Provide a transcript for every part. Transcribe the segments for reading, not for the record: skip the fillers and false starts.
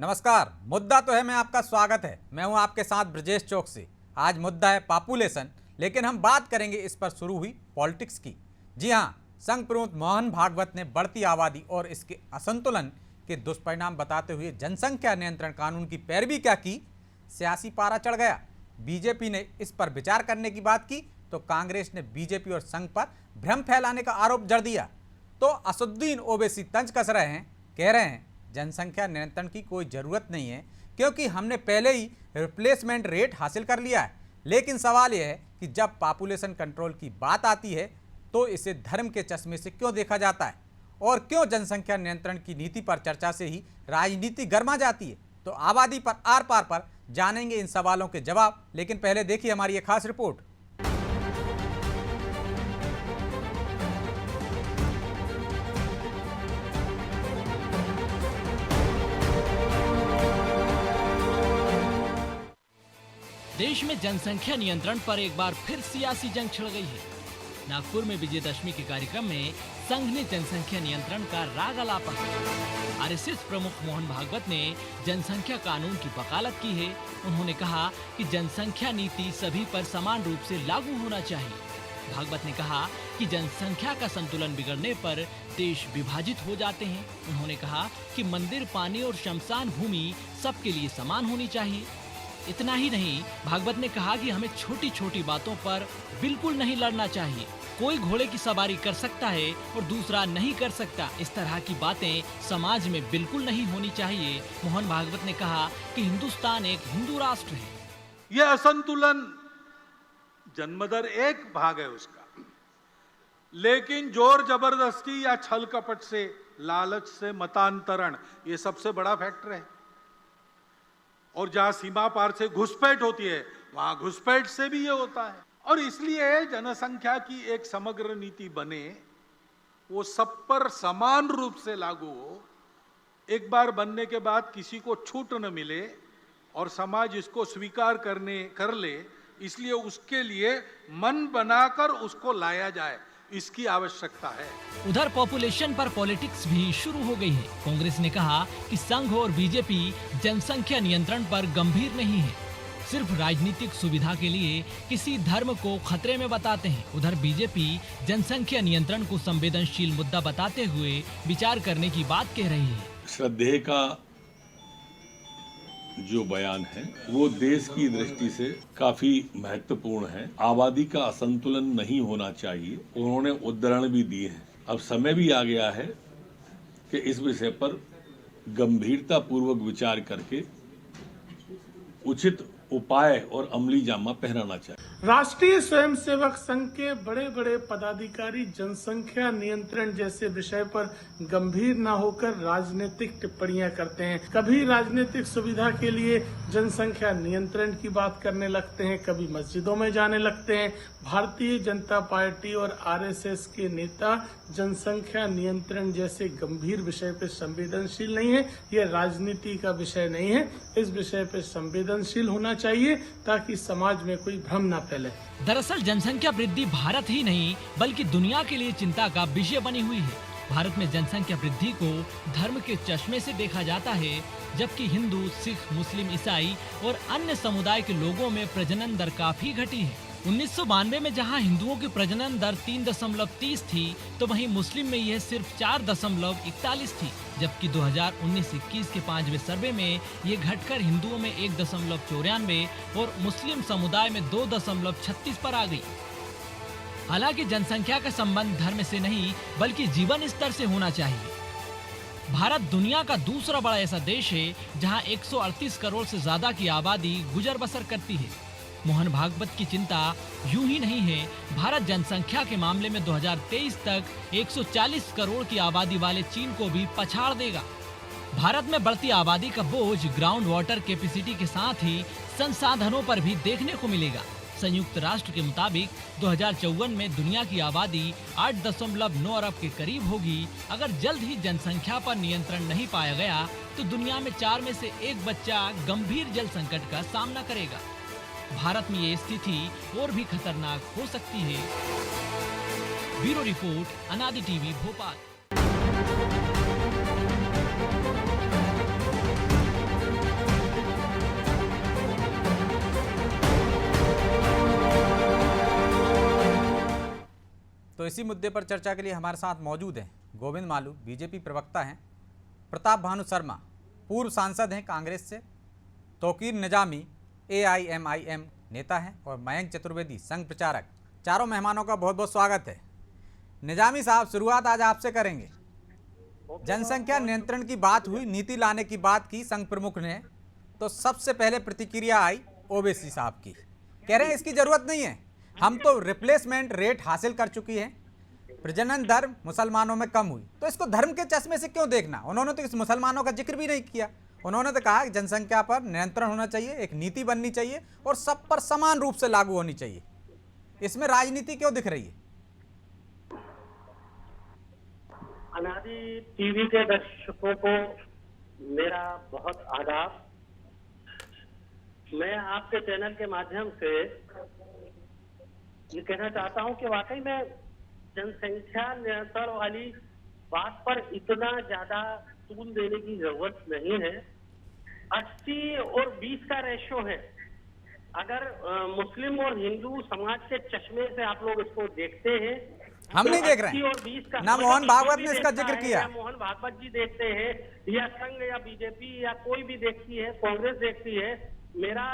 नमस्कार। मुद्दा तो है मैं आपका स्वागत है। मैं हूं आपके साथ ब्रजेश चौकसी। आज मुद्दा है पॉपुलेशन, लेकिन हम बात करेंगे इस पर शुरू हुई पॉलिटिक्स की। जी हां, संघ प्रमुख मोहन भागवत ने बढ़ती आबादी और इसके असंतुलन के दुष्परिणाम बताते हुए जनसंख्या नियंत्रण कानून की पैरवी क्या की, सियासी पारा चढ़ गया। बीजेपी ने इस पर विचार करने की बात की तो कांग्रेस ने बीजेपी और संघ पर भ्रम फैलाने का आरोप जड़ दिया। तो असदुद्दीन ओवैसी तंज कस रहे हैं, कह रहे हैं जनसंख्या नियंत्रण की कोई ज़रूरत नहीं है क्योंकि हमने पहले ही रिप्लेसमेंट रेट हासिल कर लिया है। लेकिन सवाल यह है कि जब पॉपुलेशन कंट्रोल की बात आती है तो इसे धर्म के चश्मे से क्यों देखा जाता है और क्यों जनसंख्या नियंत्रण की नीति पर चर्चा से ही राजनीति गर्मा जाती है। तो आबादी पर आर पार पर जानेंगे इन सवालों के जवाब, लेकिन पहले देखिए हमारी ये खास रिपोर्ट। देश में जनसंख्या नियंत्रण पर एक बार फिर सियासी जंग छिड़ गई है। नागपुर में विजयदशमी के कार्यक्रम में संघ ने जनसंख्या नियंत्रण का राग अलापा। आरएसएस प्रमुख मोहन भागवत ने जनसंख्या कानून की वकालत की है। उन्होंने कहा कि जनसंख्या नीति सभी पर समान रूप से लागू होना चाहिए। भागवत ने कहा कि जनसंख्या का संतुलन बिगड़ने पर देश विभाजित हो जाते हैं। उन्होंने कहा कि मंदिर, पानी और शमशान भूमि सबके लिए समान होनी चाहिए। इतना ही नहीं, भागवत ने कहा कि हमें छोटी छोटी बातों पर बिल्कुल नहीं लड़ना चाहिए। कोई घोड़े की सवारी कर सकता है और दूसरा नहीं कर सकता। इस तरह की बातें समाज में बिल्कुल नहीं होनी चाहिए। मोहन भागवत ने कहा कि हिंदुस्तान एक हिंदू राष्ट्र है। यह असंतुलन जन्मदर एक भाग है उसका, लेकिन जोर जबरदस्ती या छल कपट से, लालच से मतांतरण, ये सबसे बड़ा फैक्टर है। और जहां सीमा पार से घुसपैठ होती है वहां घुसपैठ से भी ये होता है। और इसलिए जनसंख्या की एक समग्र नीति बने, वो सब पर समान रूप से लागू हो। एक बार बनने के बाद किसी को छूट न मिले और समाज इसको स्वीकार कर ले, इसलिए उसके लिए मन बनाकर उसको लाया जाए, इसकी आवश्यकता है। उधर पॉपुलेशन पर पॉलिटिक्स भी शुरू हो गई है। कांग्रेस ने कहा कि संघ और बीजेपी जनसंख्या नियंत्रण पर गंभीर नहीं है, सिर्फ राजनीतिक सुविधा के लिए किसी धर्म को खतरे में बताते हैं। उधर बीजेपी जनसंख्या नियंत्रण को संवेदनशील मुद्दा बताते हुए विचार करने की बात कह रही है। श्रद्धेय का जो बयान है वो देश की दृष्टि से काफी महत्वपूर्ण है। आबादी का असंतुलन नहीं होना चाहिए। उन्होंने उदाहरण भी दिए हैं। अब समय भी आ गया है कि इस विषय पर गंभीरता पूर्वक विचार करके उचित उपाय और अमली जामा पहनाना चाहिए। राष्ट्रीय स्वयंसेवक संघ के बड़े बड़े पदाधिकारी जनसंख्या नियंत्रण जैसे विषय पर गंभीर न होकर राजनीतिक टिप्पणियां करते हैं। कभी राजनीतिक सुविधा के लिए जनसंख्या नियंत्रण की बात करने लगते हैं, कभी मस्जिदों में जाने लगते हैं। भारतीय जनता पार्टी और आरएसएस के नेता जनसंख्या नियंत्रण जैसे गंभीर विषय पर संवेदनशील नहीं है। यह राजनीति का विषय नहीं है। इस विषय पर संवेदनशील होना चाहिए ताकि समाज में कोई भ्रम न फैले। दरअसल जनसंख्या वृद्धि भारत ही नहीं बल्कि दुनिया के लिए चिंता का विषय बनी हुई है। भारत में जनसंख्या वृद्धि को धर्म के चश्मे से देखा जाता है, जबकि हिंदू, सिख, मुस्लिम, ईसाई और अन्य समुदाय के लोगों में प्रजनन दर काफी घटी है। 1992 में जहां हिंदुओं की प्रजनन दर 3.30 थी, तो वहीं मुस्लिम में यह सिर्फ 4.41 थी, जबकि 2019-21 के 5वें सर्वे में ये घटकर हिंदुओं में 1.94 और मुस्लिम समुदाय में 2.36 पर आ गई। हालांकि जनसंख्या का संबंध धर्म से नहीं बल्कि जीवन स्तर से होना चाहिए। भारत दुनिया का दूसरा बड़ा ऐसा देश है जहां 138 करोड़ से ज्यादा की आबादी गुजर बसर करती है। मोहन भागवत की चिंता यूं ही नहीं है। भारत जनसंख्या के मामले में 2023 तक 140 करोड़ की आबादी वाले चीन को भी पछाड़ देगा। भारत में बढ़ती आबादी का बोझ ग्राउंड वाटर कैपेसिटी के साथ ही संसाधनों पर भी देखने को मिलेगा। संयुक्त राष्ट्र के मुताबिक 2054 में दुनिया की आबादी 8.9 अरब के करीब होगी। अगर जल्द ही जनसंख्या पर नियंत्रण नहीं पाया गया तो दुनिया में 4 में से 1 बच्चा गंभीर जल संकट का सामना करेगा। भारत में ये स्थिति और भी खतरनाक हो सकती है। ब्यूरो रिपोर्ट, अनादि टीवी, भोपाल। तो इसी मुद्दे पर चर्चा के लिए हमारे साथ मौजूद हैं गोविंद मालू, बीजेपी प्रवक्ता हैं, प्रताप भानु शर्मा, पूर्व सांसद हैं कांग्रेस से, तौकीर निजामी AIMIM नेता हैं और मयंक चतुर्वेदी संघ प्रचारक। चारों मेहमानों का बहुत बहुत स्वागत है। निजामी साहब, शुरुआत आज आपसे करेंगे। जनसंख्या नियंत्रण की बात हुई, नीति लाने की बात की संघ प्रमुख ने, तो सबसे पहले प्रतिक्रिया आई ओवैसी साहब की। कह रहे हैं इसकी जरूरत नहीं है, हम तो रिप्लेसमेंट रेट हासिल कर चुकी है, प्रजनन दर मुसलमानों में कम हुई, तो इसको धर्म के चश्मे से क्यों देखना। उन्होंने तो इस मुसलमानों का जिक्र भी नहीं किया। उन्होंने तो कहा कि जनसंख्या पर नियंत्रण होना चाहिए, एक नीति बननी चाहिए और सब पर समान रूप से लागू होनी चाहिए। इसमें राजनीति क्यों दिख रही है? अनादि टीवी के दर्शकों को मेरा बहुत आदाब। मैं आपके चैनल के माध्यम से ये कहना चाहता हूं कि वाकई में जनसंख्या नियंत्रण वाली बात पर इतना ज्यादा तूल देने की जरूरत नहीं है। 80 और 20 का रेशो है। अगर मुस्लिम और हिंदू समाज के चश्मे से आप लोग इसको देखते हैं, हम नहीं देख रहे हैं ना, मोहन भागवत ने इसका जिक्र किया। मोहन भागवत जी देखते हैं या संघ या बीजेपी या कोई भी देखती है, कांग्रेस देखती है। मेरा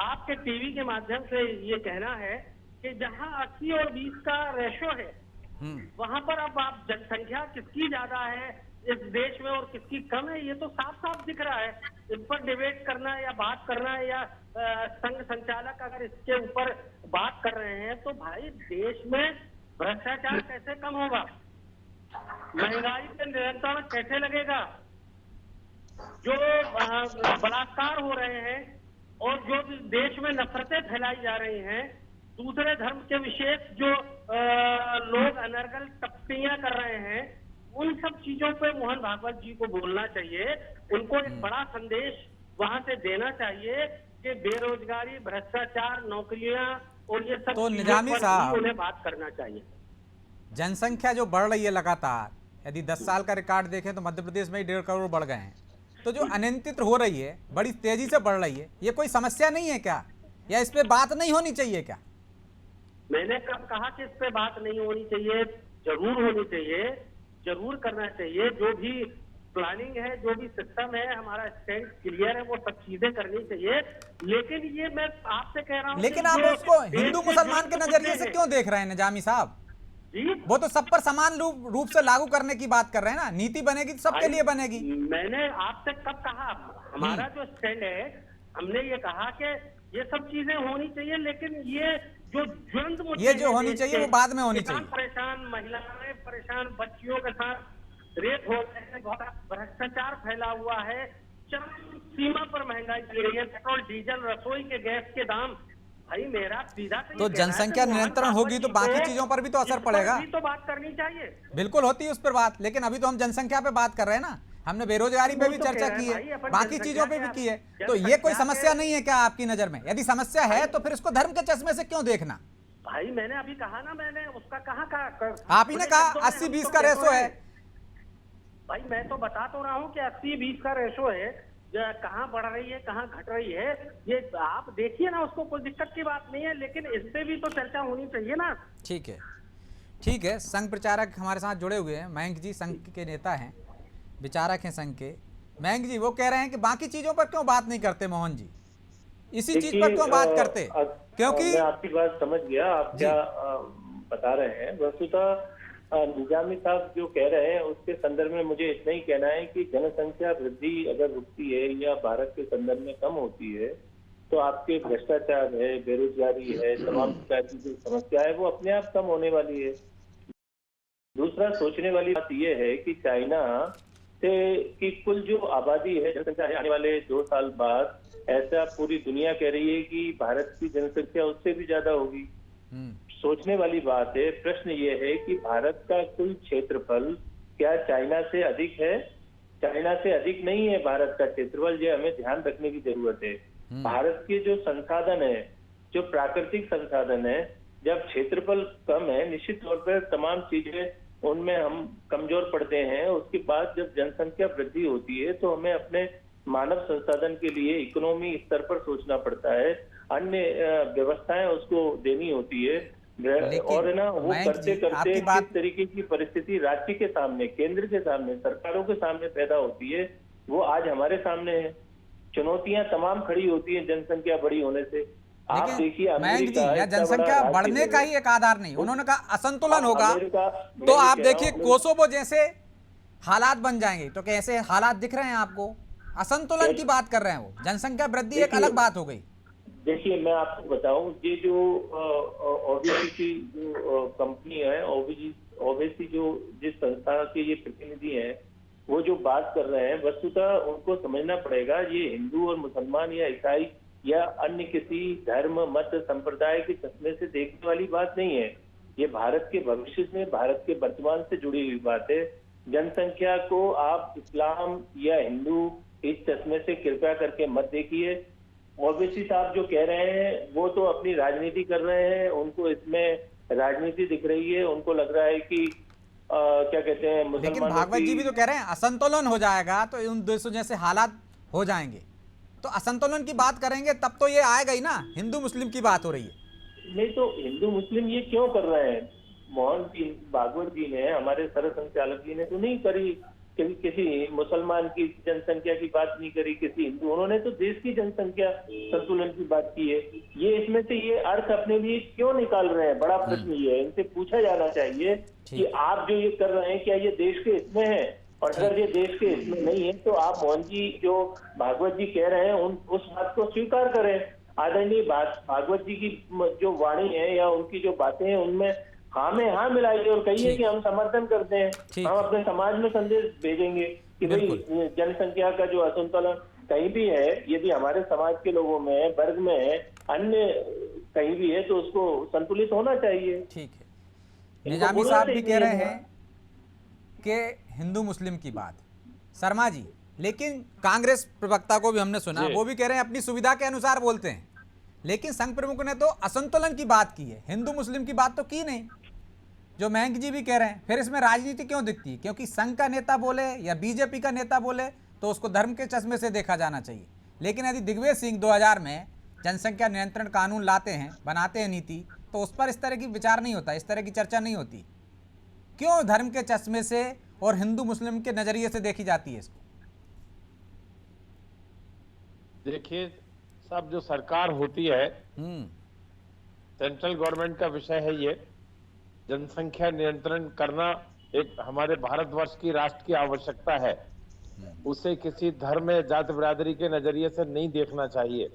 आपके टीवी के माध्यम से ये कहना है कि जहां 80 और 20 का रेशो है, वहां पर अब आप जनसंख्या किसकी ज्यादा है इस देश में और किसकी कम है, ये तो साफ साफ दिख रहा है। इस पर डिबेट करना या बात करना या संघ संचालक अगर इसके ऊपर बात कर रहे हैं तो भाई देश में भ्रष्टाचार कैसे कम होगा, महंगाई पे नियंत्रण कैसे लगेगा, जो बलात्कार हो रहे हैं और जो देश में नफरतें फैलाई जा रही हैं, दूसरे धर्म के विशेष जो लोग अनर्गल टिप्पणियां कर रहे हैं, उन सब चीजों पे मोहन भागवत जी को बोलना चाहिए। उनको एक बड़ा संदेश वहां से देना चाहिए कि बेरोजगारी, भ्रष्टाचार, नौकरियां और ये सब तो चीजों निजामी पर साहब, भी उन्हें बात करना चाहिए। जनसंख्या जो बढ़ रही है लगातार, यदि 10 साल का रिकॉर्ड देखें तो मध्य प्रदेश में ही 1.5 करोड़ बढ़ गए हैं। तो जो अनियंत्रित हो रही है, बड़ी तेजी से बढ़ रही है, ये कोई समस्या नहीं है क्या, या इस पे बात नहीं होनी चाहिए क्या? मैंने कब कहा कि इस पे बात नहीं होनी चाहिए? जरूर होनी चाहिए, जरूर करना चाहिए। जो भी प्लानिंग है, जो भी सिस्टम है, हमारा स्टैंड क्लियर है, वो सब चीजें करनी चाहिए। लेकिन ये मैं आपसे कह रहा हूँ, लेकिन आप उसको हिंदू मुसलमान के नजरिए से क्यों देख रहे हैं निजामी साहब? जी, वो तो सब पर समान रूप से लागू करने की बात कर रहे हैं ना। नीति बनेगी तो सबके लिए बनेगी। मैंने आपसे कब कहा? हमारा जो स्टैंड है, हमने ये कहा कि ये सब चीजें होनी चाहिए, लेकिन ये जो ज्वलंत मुद्दे, ये जो होनी चाहिए वो बाद में होनी चाहिए। परेशान, महिलाएं परेशान, बच्चियों के साथ रेप हो रहे हैं, भ्रष्टाचार फैला हुआ है, चरम सीमा पर महंगाई की रही है, पेट्रोल डीजल, रसोई के गैस के दाम। भाई मेरा सीधा तो जनसंख्या नियंत्रण होगी तो बाकी चीजों पर भी तो असर पड़ेगा। तो बात करनी चाहिए, बिल्कुल होती है उस पर बात, लेकिन अभी तो हम जनसंख्या पे बात कर रहे हैं ना। हमने बेरोजगारी पे भी चर्चा की है, बाकी चीजों पे भी की है। तो ये कोई समस्या नहीं है क्या आपकी नजर में? यदि समस्या है तो फिर इसको धर्म के चश्मे से क्यों देखना? भाई मैंने अभी कहा ना, मैंने उसका कहा आप ही ने कहा 80-20 का रेशो है। भाई मैं तो बता तो रहा हूँ कि 80-20 का रेशो है, कहाँ बढ़ रही है, कहाँ घट रही है, ये आप देखिए ना, उसको कोई दिक्कत की बात नहीं है, लेकिन इस पे भी तो चर्चा होनी चाहिए ना। ठीक है, ठीक है। संघ प्रचारक हमारे साथ जुड़े हुए हैं, मयंक जी संघ के नेता हैं, विचारक हैं संघ के। मयंक जी, वो कह रहे हैं कि बाकी चीजों पर क्यों बात नहीं करते मोहन जी, इसी चीज पर क्यों बात करते? क्योंकि मैं आपकी बात समझ गया, आप क्या बता रहे हैं। वस्तुतः निजामी साहब जो कह रहे हैं उसके संदर्भ में मुझे इतना ही कहना है कि जनसंख्या वृद्धि अगर रुकती है या भारत के संदर्भ में कम होती है तो आपके भ्रष्टाचार है, बेरोजगारी है, तमाम प्रकार की जो समस्या है वो अपने आप कम होने वाली है। दूसरा सोचने वाली बात यह है कि चाइना से की कुल जो आबादी है, जनसंख्या है, आने वाले 2 साल बाद ऐसा पूरी दुनिया कह रही है कि भारत की जनसंख्या उससे भी ज्यादा होगी। सोचने वाली बात है। प्रश्न ये है कि भारत का कुल क्षेत्रफल क्या चाइना से अधिक है? चाइना से अधिक नहीं है भारत का क्षेत्रफल, ये हमें ध्यान रखने की जरूरत है। भारत के जो संसाधन है, जो प्राकृतिक संसाधन है, जब क्षेत्रफल कम है, निश्चित तौर पर तमाम चीजें उनमें हम कमजोर पड़ते हैं। उसके बाद जब जनसंख्या वृद्धि होती है तो हमें अपने मानव संसाधन के लिए इकोनॉमी स्तर पर सोचना पड़ता है, अन्य व्यवस्थाएं उसको देनी होती है। और है ना, वो मयंक करते जी, करते आपकी किस बात तरीके की परिस्थिति राज्य के सामने, केंद्र के सामने, सरकारों के सामने पैदा होती है, वो आज हमारे सामने है। चुनौतियां तमाम खड़ी होती है जनसंख्या बड़ी होने से। आप लेकिन देखिए मयंक जी, अमेरिका या इतना बड़ा जनसंख्या राज्य बढ़ने का है, ही एक आधार नहीं, उन्होंने कहा असंतुलन होगा। अमेरिका, मैं तो ये आप कह रहा देखिए हूं, कोसोवो जैसे हालात बन जाएंगे, तो कैसे हालात दिख रहे हैं आपको? असंतुलन की बात कर रहे हैं वो, जनसंख्या वृद्धि एक अलग बात हो गई। देखिए मैं आपको बताऊं, ये जो ओबीसी की जो कंपनी है, ओबीसी जो जिस संस्था के ये प्रतिनिधि हैं, वो जो बात कर रहे हैं, वस्तुतः उनको समझना पड़ेगा, ये हिंदू और मुसलमान या ईसाई या अन्य किसी धर्म मत संप्रदाय के चश्मे से देखने वाली बात नहीं है। ये भारत के भविष्य में, भारत के वर्तमान से जुड़ी हुई बात है। जनसंख्या को आप इस्लाम या हिंदू इस चश्मे से कृपया करके मत देखिए। ओबीसी साहब जो कह रहे हैं वो तो अपनी राजनीति कर रहे हैं, उनको इसमें राजनीति दिख रही है, उनको लग रहा है कि क्या कहते हैं, लेकिन मुसलमानों भागवत जी की भी तो कह रहे हैं असंतुलन हो जाएगा तो उन देशों जैसे हालात हो जाएंगे। तो असंतुलन की बात करेंगे तब तो ये आएगा ही ना, हिंदू मुस्लिम की बात हो रही है। नहीं तो हिंदू मुस्लिम ये क्यों कर रहे हैं? मोहन जी भागवत जी ने, हमारे सर संचालक जी ने तो नहीं करी, किसी मुसलमान की जनसंख्या की बात नहीं करी, किसी हिंदू, उन्होंने तो देश की जनसंख्या संतुलन की बात की है। ये इसमें से ये अर्थ अपने लिए क्यों निकाल रहे हैं? बड़ा प्रश्न ये है, इनसे पूछा जाना चाहिए कि आप जो ये कर रहे हैं क्या ये देश के हित में है? और अगर ये देश के हित में नहीं है तो आप मोहन जी जो भागवत जी कह रहे हैं उस बात को स्वीकार करें। आदरणीय भागवत जी की जो वाणी है या उनकी जो बातें हैं उनमें हाँ में हाँ मिलाइए और कहिए कि हम समर्थन करते हैं, हम अपने समाज में संदेश भेजेंगे कि भाई जनसंख्या का जो असंतुलन कहीं भी है, यदि हमारे समाज के लोगों में, वर्ग में है, अन्य कहीं भी है, तो उसको संतुलित होना चाहिए। ठीक है, निजामी साहब भी कह रहे हैं कि हिंदू मुस्लिम की बात, शर्मा जी, लेकिन कांग्रेस प्रवक्ता को भी हमने सुना, वो भी कह रहे हैं अपनी सुविधा के अनुसार बोलते हैं, लेकिन संघ प्रमुख ने तो असंतुलन की बात की है, हिंदू मुस्लिम की बात तो की नहीं, जो मयंक जी भी कह रहे हैं। फिर इसमें राजनीति क्यों दिखती है? क्योंकि संघ का नेता बोले या बीजेपी का नेता बोले तो उसको धर्म के चश्मे से देखा जाना चाहिए। लेकिन यदि दिग्विजय सिंह 2000 में जनसंख्या नियंत्रण कानून लाते हैं, बनाते हैं नीति, तो उस पर इस तरह की विचार नहीं होता, इस तरह की चर्चा नहीं होती। क्यों धर्म के चश्मे से और हिंदू मुस्लिम के नजरिए से देखी जाती है इसको? देखिए सब जो सरकार होती है, सेंट्रल गवर्नमेंट का विषय है ये, जनसंख्या नियंत्रण करना एक हमारे भारतवर्ष की राष्ट्र की आवश्यकता है। उसे किसी धर्म या जाति बिरादरी के नजरिए से नहीं देखना चाहिए।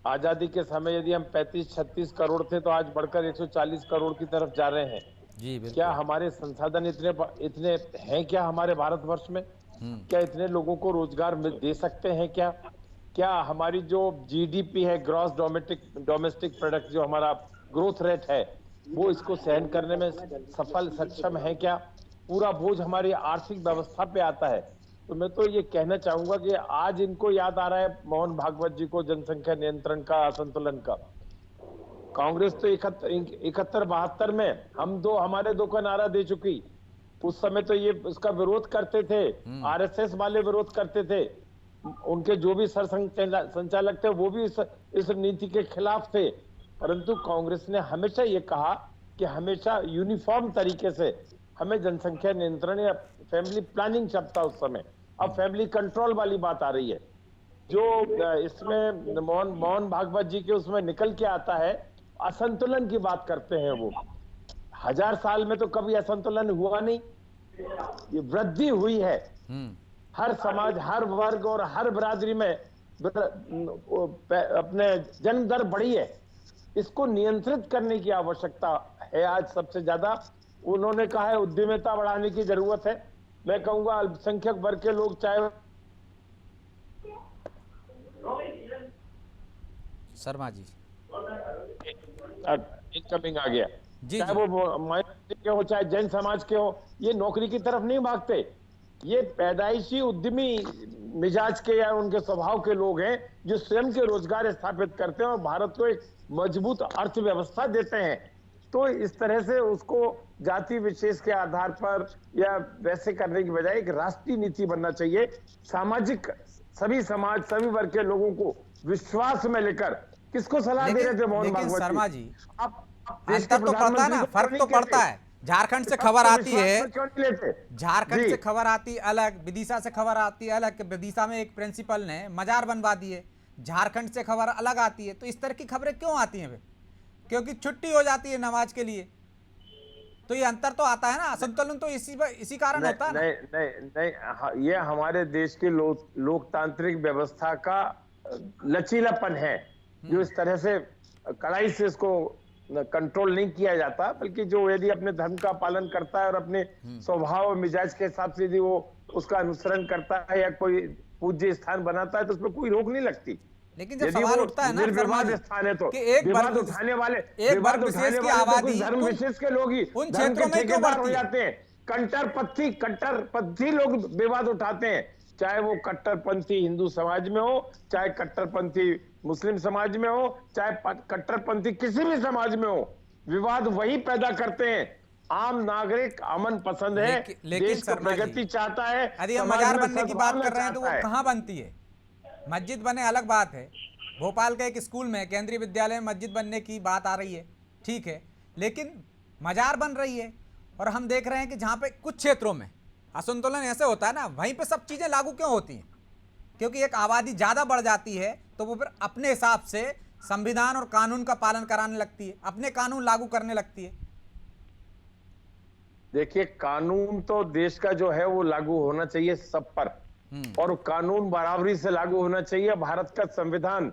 आजादी के समय यदि हम 35-36 करोड़ थे तो आज बढ़कर 140 करोड़ की तरफ जा रहे हैं। जी बिल्कुल। क्या हमारे संसाधन इतने हैं क्या हमारे भारतवर्ष में? क्या इतने लोगों को रोजगार दे सकते हैं क्या? क्या हमारी जो जीडीपी है, ग्रॉस डोमेस्टिक प्रोडक्ट, जो हमारा ग्रोथ रेट है, वो इसको सहन करने में सक्षम है क्या? पूरा बोझ हमारी आर्थिक व्यवस्था पे आता है। तो मैं तो ये कहना चाहूंगा कि आज इनको याद आ रहा है मोहन भागवत जी को जनसंख्या नियंत्रण का, असंतुलन का। कांग्रेस तो 71-72 में हमारे दो का नारा दे चुकी। उस समय तो ये उसका विरोध करते थे, आरएसएस वाले विरोध करते थे, उनके जो भी सर संचालक थे वो भी इस नीति के खिलाफ थे। परंतु कांग्रेस ने हमेशा ये कहा कि हमेशा यूनिफॉर्म तरीके से हमें जनसंख्या नियंत्रण या फैमिली प्लानिंग चलता उस समय। अब फैमिली कंट्रोल वाली बात आ रही है, जो इसमें मोहन भागवत जी के उसमें निकल के आता है। असंतुलन की बात करते हैं वो। 1000 साल में तो कभी असंतुलन हुआ नहीं, ये वृद्धि हुई है। हर समाज, हर वर्ग और हर बिरादरी में अपने जन्म दर बढ़ी है। इसको नियंत्रित करने की आवश्यकता है आज सबसे ज्यादा। उन्होंने कहा है उद्यमिता बढ़ाने की जरूरत है। मैं कहूंगा अल्पसंख्यक वर्ग के लोग, चाहे शर्मा जी इनकमिंग आ गया, चाहे वो माइनॉरिटी के हो चाहे जैन समाज के हो, ये नौकरी की तरफ नहीं भागते। ये पैदाइशी उद्यमी मिजाज के या उनके स्वभाव के लोग हैं जो स्वयं के रोजगार स्थापित करते हैं और भारत को एक मजबूत अर्थव्यवस्था देते हैं। तो इस तरह से उसको जाति विशेष के आधार पर या वैसे करने की बजाय एक राष्ट्रीय नीति बनना चाहिए। सामाजिक सभी समाज, सभी वर्ग के लोगों को विश्वास में लेकर। किसको सलाह दे रहे थे मोहन भागवत शर्मा जी, देश के अंतर तो पड़ता है ना, प्रधानमंत्री को फर्क क्यों तो नहीं पड़ता कहते? है। झारखंड से आप खबर तो आती विश्वास है, में क्यों नहीं लेते? झारखंड जी। से खबर आती अलग, विदिशा से खबर आती है अलग, कि विदिशा में एक प्रिंसिपल ने मजार बनवा दिए, झारखंड से खबर अलग आती है। तो इस तरह की खबरें क्यों आती हैं वे? क्योंकि छुट्टी हो जाती है नमाज के लिए। तो ये अंतर तो आता है ना, असंतुलन तो इसी कारण होता है ना। नहीं नहीं नहीं, ये हमारे देश की लोकतांत्रिक व्यवस्था का लचीलापन है, जो इस तरह से कड़ाई से इसको कंट्रोल नहीं किया जाता, बल्कि जो यदि अपने धर्म का पालन करता है और अपने स्वभाव और मिजाज के हिसाब से यदि वो उसका अनुसरण करता है या कोई पूज्य स्थान बनाता है तो उसमें कोई रोक नहीं लगती। लेकिन जब यदि सवाल वो उठता है ना निर्विवाद शर्मा जी, स्थान है तो कि एक विवाद वर्ग उठाने वाले एक विवाद वर्ग विशेष उठाने की वाले तो आबादी कुछ धर्म विशेष के लोग ही उन धर्म के क्षेत्रों में क्यों ठेकेदार हो बढ़ती है? जाते हैं। कट्टरपंथी लोग विवाद उठाते हैं, चाहे वो कट्टरपंथी हिंदू समाज में हो, चाहे कट्टरपंथी मुस्लिम समाज में हो, चाहे कट्टरपंथी किसी भी समाज में हो, विवाद वही पैदा करते हैं। आम नागरिक अमन पसंद है, लेकिन देश को शर्मा जी, प्रगति चाहता है, यदि हम समाज मजार में बनने की बात सद्भावना कर रहे हैं तो वो चाहता है। कहाँ बनती है? मस्जिद बने अलग बात है। भोपाल के एक स्कूल में, केंद्रीय विद्यालय में मस्जिद बनने की बात आ रही है, ठीक है, लेकिन मजार बन रही है। और हम देख रहे हैं कि जहाँ पे कुछ क्षेत्रों में असंतुलन ऐसे होता है ना, वहीं पे सब चीज़ें लागू क्यों होती हैं? क्योंकि एक आबादी ज़्यादा बढ़ जाती है तो वो फिर अपने हिसाब से संविधान और कानून का पालन कराने लगती है, अपने कानून लागू करने लगती है। देखिए, कानून तो देश का जो है वो लागू होना चाहिए सब पर, और कानून बराबरी से लागू होना चाहिए। भारत का संविधान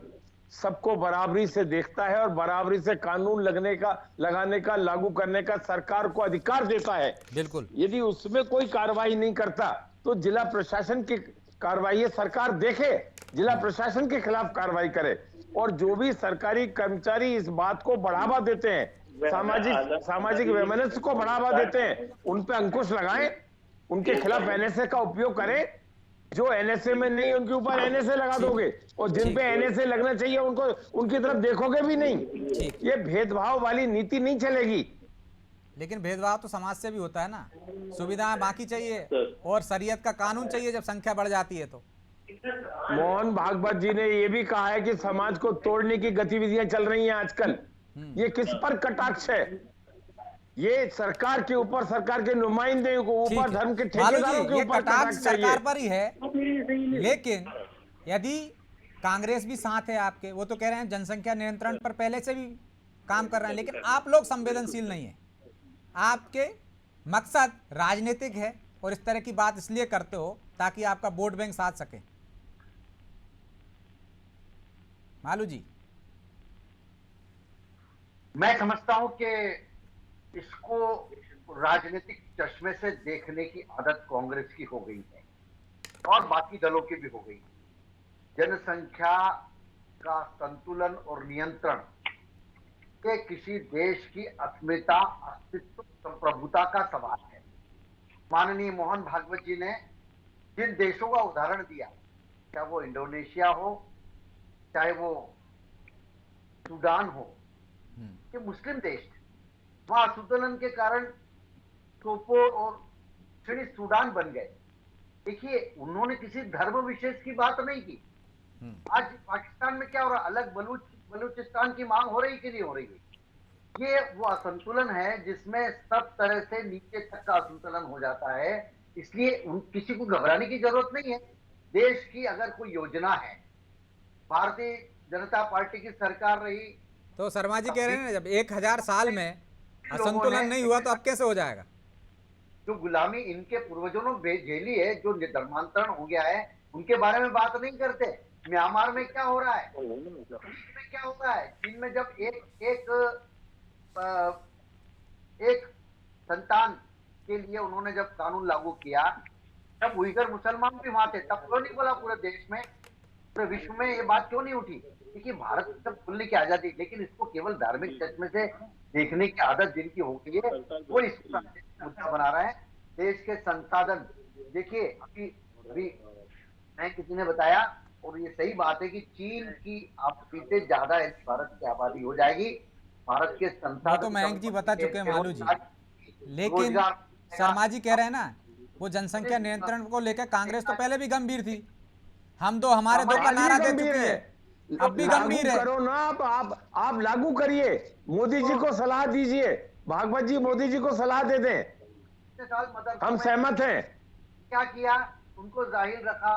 सबको बराबरी से देखता है और बराबरी से कानून लगाने का लागू करने का सरकार को अधिकार देता है। बिल्कुल। यदि उसमें कोई कार्रवाई नहीं करता तो जिला प्रशासन की कार्रवाई सरकार देखे, जिला प्रशासन के खिलाफ कार्रवाई करे। और जो भी सरकारी कर्मचारी इस बात को बढ़ावा देते हैं, सामाजिक वैमनस्य को बढ़ावा देते हैं, उन पे अंकुश लगाएं, उनके खिलाफ एनएसए का उपयोग करें। जो एनएसए में नहीं उनके ऊपर एनएसए लगा दोगे, और जिन पे एनएसए लगना चाहिए उनको उनकी तरफ देखोगे भी नहीं। ये भेदभाव वाली नीति नहीं चलेगी। लेकिन भेदभाव तो समाज से भी होता है ना, सुविधाएं बाकी चाहिए और शरीयत का कानून चाहिए जब संख्या बढ़ जाती है तो। मोहन भागवत जी ने ये भी कहा है कि समाज को तोड़ने की गतिविधियां चल रही हैं आजकल। ये किस पर कटाक्ष है? ये सरकार के ऊपर, सरकार के नुमाइंदे के ऊपर, धर्म के ठेकेदारों के ये ऊपर कटाक्ष कटाक्ष सरकार पर ही है। लेकिन यदि कांग्रेस भी साथ है आपके, वो तो कह रहे हैं जनसंख्या नियंत्रण पर पहले से भी काम कर रहे हैं, लेकिन आप लोग संवेदनशील नहीं है। आपके मकसद राजनीतिक है और इस तरह की बात इसलिए करते हो ताकि आपका वोट बैंक साथ सके। मालू जी, मैं समझता हूं कि इसको राजनीतिक चश्मे से देखने की आदत कांग्रेस की हो गई है और बाकी दलों की भी हो गई है। जनसंख्या का संतुलन और नियंत्रण के किसी देश की अस्मिता, अस्तित्व, संप्रभुता का सवाल है। माननीय मोहन भागवत जी ने जिन देशों का उदाहरण दिया, चाहे वो इंडोनेशिया हो, चाहे वो सूडान हो, ये मुस्लिम देश थे। वहां असंतुलन के कारण सोपोर और दक्षिणी सूडान बन गए। देखिए, उन्होंने किसी धर्म विशेष की बात नहीं की। आज पाकिस्तान में क्या हो रहा है? अलग बलूचिस्तान की मांग हो रही कि नहीं हो रही? ये वो असंतुलन है जिसमें सब तरह से नीचे तक का असंतुलन हो जाता है। इसलिए किसी को घबराने की जरूरत नहीं है। देश की अगर कोई योजना है, भारतीय जनता पार्टी की सरकार रही, तो शर्मा जी कह रहे हैं ना, जब 1000 साल में असंतुलन नहीं हुआ तो अब कैसे हो जाएगा? जो गुलामी इनके पूर्वजों ने झेली है, जो धर्मांतरण हो गया है, उनके बारे में बात नहीं करते। म्यांमार में क्या हो रहा है, चीन में क्या हो रहा है? चीन में जब एक संतान के लिए उन्होंने जब कानून लागू किया, तब उइगर मुसलमान भी वहां थे। तब क्यों नहीं बोला पूरे देश में, पूरे विश्व में ये बात क्यों नहीं उठी? क्योंकि भारत से बोलने की आजादी, लेकिन इसको केवल धार्मिक चश्मे से देखने की आदत जिनकी हो गई है, वो इसको मुद्दा बना रहा है। देश के संसाधन देखिए, अभी मैं किसी ने बताया, और ये सही बात है कि चीन की आबादी से ज्यादा भारत की आबादी हो जाएगी। भारत के संसाधन तो मयंक जी बता चुके हैं मालू जी। लेकिन शर्मा जी कह रहे हैं ना, वो जनसंख्या नियंत्रण को लेकर कांग्रेस तो पहले भी गंभीर थी। हम दो हमारे दो का नारा दे चुकी है। अब भी लागू गंभीर है। करो ना, आप लागू करिए, मोदी जी को सलाह दीजिए, भागवत जी मोदी जी को सलाह दे दें, इतने साल मदरसों हम में सहमत हैं। क्या किया, उनको जाहिर रखा,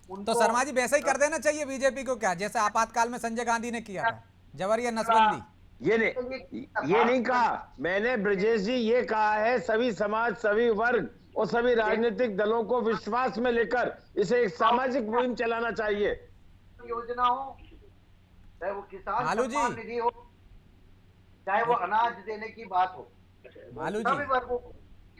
उनको तो शर्मा जी वैसा ही कर देना चाहिए बीजेपी को, क्या जैसे आपातकाल में संजय गांधी ने किया था, जबरिया नसबंदी। ये नहीं कहा मैंने ब्रजेश जी, ये कहा है सभी समाज, सभी वर्ग और सभी राजनीतिक दलों को विश्वास में लेकर इसे एक सामाजिक मुहिम चलाना चाहिए। योजना हो, चाहे वो किसान मालू जी। सम्मान निधि हो, चाहे वो अनाज देने की बात हो, मालू सभी जी,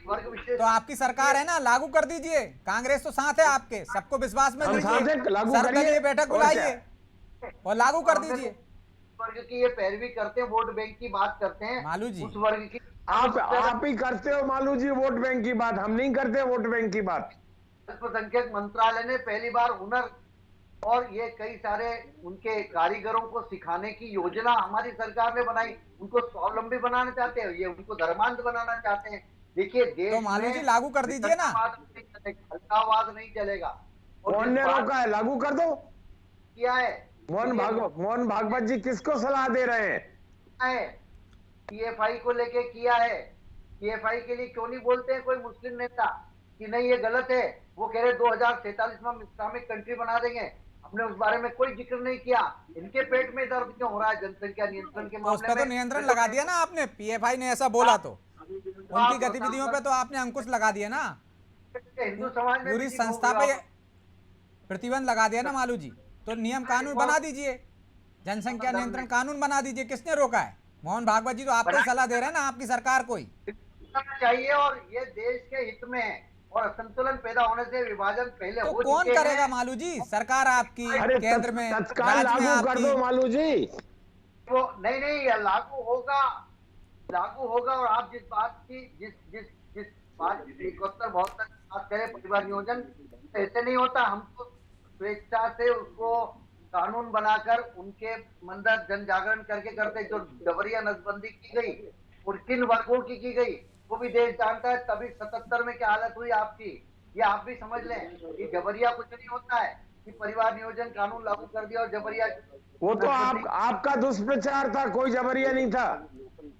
वर्ग विशेष। तो आपकी सरकार है ना, लागू कर दीजिए, कांग्रेस तो साथ है आपके, सबको विश्वास में हम साथ लीजिए, हैं, लागू सर्वदलीय करिए। बैठक और बुलाइए और लागू कर दीजिए। वर्ग की ये पैरवी करते हैं, वोट बैंक की बात करते हैं मालू जी। उस वर्ग की। आप ही करते हो मालू जी वोट बैंक की बात, हम नहीं करते वोट बैंक की बात। अल्पसंख्यक मंत्रालय ने पहली बार हुनर और ये कई सारे उनके कारीगरों को सिखाने की योजना हमारी सरकार ने बनाई। उनको स्वावलंबी बनाना चाहते हैं, ये उनको धर्मांध बनाना चाहते हैं। देखिए देश तो मालू जी में लागू कर दीजिए ना। अलगाववाद नहीं चलेगा। और कौन जिस ने बात रोका है, लागू कर दो। किया है मोहन भागवत जी किसको सलाह दे रहे हैं? पीएफआई को लेके किया है। पीएफआई के लिए क्यों नहीं बोलते हैं कोई मुस्लिम नेता कि नहीं ये गलत है? वो कह रहे 2047 में हम इस्लामिक कंट्री बना देंगे, हमने उस बारे में कोई जिक्र नहीं किया। इनके पेट में दर्द क्यों हो रहा है जनसंख्या नियंत्रण के तो उस मामले पर तो में? नियंत्रण लगा दिया ना आपने, पीएफआई ने ऐसा बोला तो उनकी गतिविधियों पे तो आपने अंकुश लगा दिया ना, हिंदू समाज में पूरी भी संस्था होगा। पे प्रतिबंध लगा दिया ना मालू जी। तो नियम कानून बना दीजिए, जनसंख्या नियंत्रण कानून बना दीजिए, किसने रोका है? मोहन भागवत जी तो आपको ही सलाह दे रहे हैं ना, आपकी सरकार को ही चाहिए। और ये देश के हित में है, और असंतुलन पैदा होने से विभाजन पहले तो हो कौन चुके करेगा हैं। मालू जी? सरकार आपकी, अरे केंद्र में, तत्काल राज्य में लागू कर दो आपकी। मालू जी। वो नहीं ये लागू होगा और आप जिस बात की जिस बात 71-72 बात करें परिवार नियोजन, ऐसे नहीं होता। हम तो स्वेच्छा से उसको कानून बनाकर उनके अंदर जन जागरण करके करते। जो जबरिया नसबंदी की गई और किन वर्गों की गई वो भी देश जानता है। तभी 77 में क्या हालत हुई आपकी, ये आप भी समझ लें कि जबरिया कुछ नहीं होता है कि परिवार नियोजन कानून लागू कर दिया और जबरिया। वो तो आपका दुष्प्रचार था, कोई जबरिया नहीं था।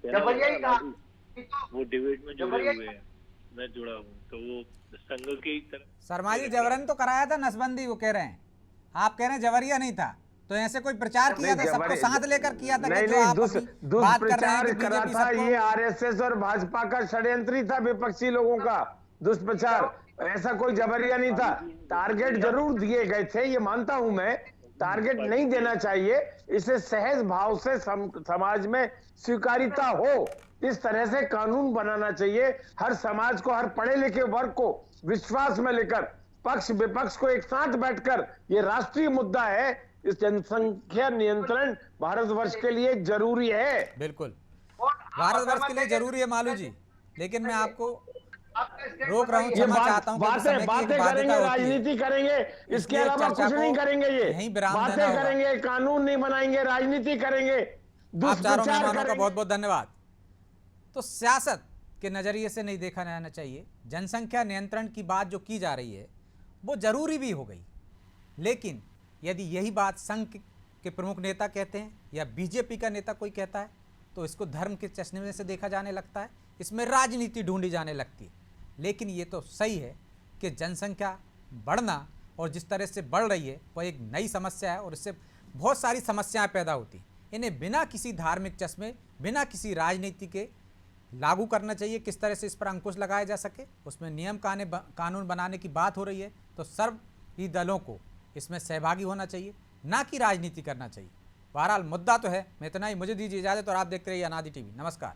जबरिया ही था। वो डिबेट में जुड़े हुए हैं, मैं जुड़ा हूँ, तो वो संघ की तरफ। शर्मा जी जबरन तो कराया था नसबंदी, वो कह रहे हैं, आप कह रहे हैं जबरिया नहीं था। तो ऐसे कोई प्रचार किया था, सबको साथ लेकर किया था कि जो आप अभी बात कर रहे हैं कि करा बीजेपी था, सबको। ये आरएसएस और भाजपा का षड्यंत्र ही था, विपक्षी लोगों का दुष्प्रचार। ऐसा कोई जबरिया नहीं था। टारगेट जरूर दिए गए थे, ये मानता हूं मैं, टारगेट नहीं देना चाहिए। इसे सहज भाव से समाज में स्वीकार्यता हो, इस तरह से कानून बनाना चाहिए। हर समाज को, हर पढ़े लिखे वर्ग को विश्वास में लेकर, पक्ष विपक्ष को एक साथ बैठकर, ये राष्ट्रीय मुद्दा है, इस जनसंख्या नियंत्रण भारतवर्ष के लिए जरूरी है। बिल्कुल भारतवर्ष के लिए जरूरी है मालू जी, लेकिन मैं आपको रोक रहा हूँ, ये क्षमा चाहता हूँ, क्योंकि समय की एक बातें बाध्यता करेंगे, होती है। राजनीति करेंगे, इसके इसलिए अलावा चर्चा कुछ नहीं को करेंगे। ये यहीं विराम बातें देना होगा। करेंगे, कानून नहीं बनाएंगे, राजनीति करेंगे, आप चारों दुष्प्रचार मेहमानों का करेंगे। बहुत बहुत धन्यवाद। तो सियासत के नजरिए से नहीं देखा जाना चाहिए, जनसंख्या नियंत्रण की बात जो की जा रही है वो जरूरी भी हो गई, लेकिन यदि यही बात संघ के प्रमुख नेता कहते हैं या बीजेपी का नेता कोई कहता है तो इसको धर्म के चश्मे से देखा जाने लगता है, इसमें राजनीति ढूंढी जाने लगती है। लेकिन ये तो सही है कि जनसंख्या बढ़ना और जिस तरह से बढ़ रही है वह एक नई समस्या है और इससे बहुत सारी समस्याएं पैदा होती हैं। इन्हें बिना किसी धार्मिक चश्मे, बिना किसी राजनीति के लागू करना चाहिए। किस तरह से इस पर अंकुश लगाया जा सके, उसमें नियम कानून बनाने की बात हो रही है, तो सर्व दलों को इसमें सहभागी होना चाहिए, ना कि राजनीति करना चाहिए। बहरहाल मुद्दा तो है। मैं इतना ही, मुझे दीजिए इजाज़त और आप देखते रहिए अनादि टीवी। नमस्कार।